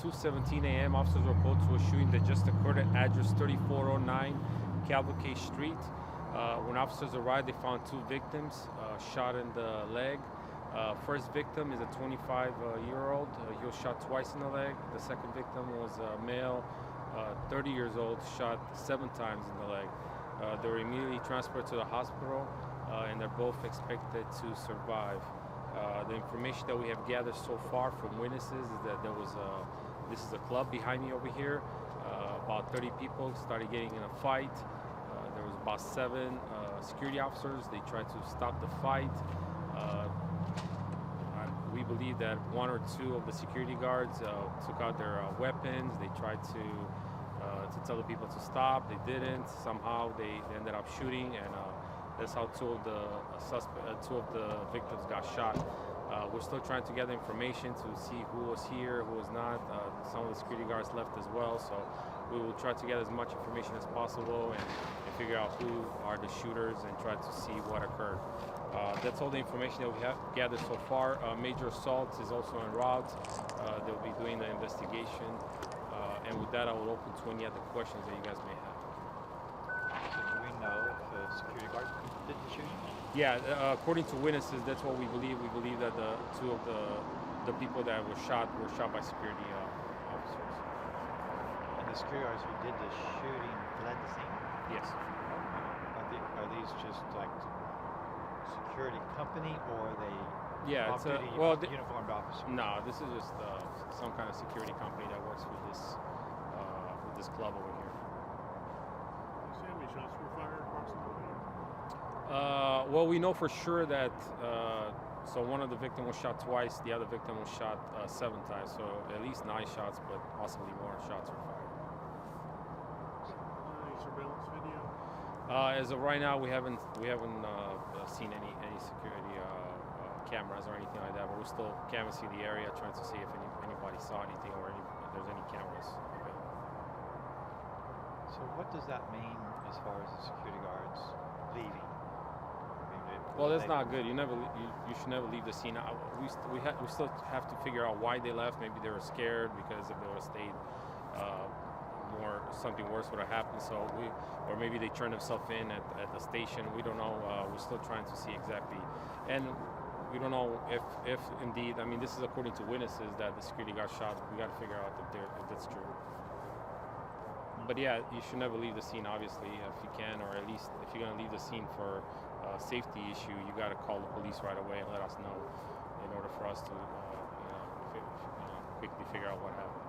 2:17 a.m., officers were called to a shooting that just occurred at address 3409 Cavalcade Street. When officers arrived, they found two victims shot in the leg. First victim is a 25-year-old. He was shot twice in the leg. The second victim was a male, 30 years old, shot 7 times in the leg. They were immediately transferred to the hospital, and they're both expected to survive. The information that we have gathered so far from witnesses is that this is a club behind me over here. About 30 people started getting in a fight. There was about 7 security officers. They tried to stop the fight. We believe that 1 or 2 of the security guards took out their weapons. They tried to tell the people to stop. They didn't. Somehow they ended up shooting, and that's how 2 of the victims got shot. We're still trying to gather information to see who was here, who was not. Some of the security guards left as well, so we will try to get as much information as possible and figure out who are the shooters and try to see what occurred. That's all the information that we have gathered so far. Major assault is also en route. They'll be doing the investigation. And with that, I will open to any other questions that you guys may have. So do we know if the security guard did the shooting? Yeah, according to witnesses, that's what we believe. We believe that the 2 of the people that were shot by security officers. And the security guards who did the shooting fled the scene? Yes. Are these just like security company, or are they uniformed officers? No, this is just some kind of security company that works with this club over here. You see how many shots were fired approximately? Well, we know for sure that so one of the victims was shot twice, the other victim was shot 7 times, so at least 9 shots, but possibly more shots were fired. Any surveillance video? As of right now, we haven't seen any security cameras or anything like that, but we're still canvassing the area, trying to see if anybody saw anything or if there's any cameras available. So what does that mean as far as the security guards leaving? Well, that's not good. You should never leave the scene. We still have to figure out why they left. Maybe they were scared because if they would have stayed, something worse would have happened. Or maybe they turned themselves in at the station. We don't know. We're still trying to see exactly, and we don't know if indeed. I mean, this is according to witnesses that the security got shot. We got to figure out if that's true. But yeah, you should never leave the scene, obviously, if you can, or at least if you're gonna leave the scene for a safety issue, you got to call the police right away and let us know in order for us to quickly figure out what happened.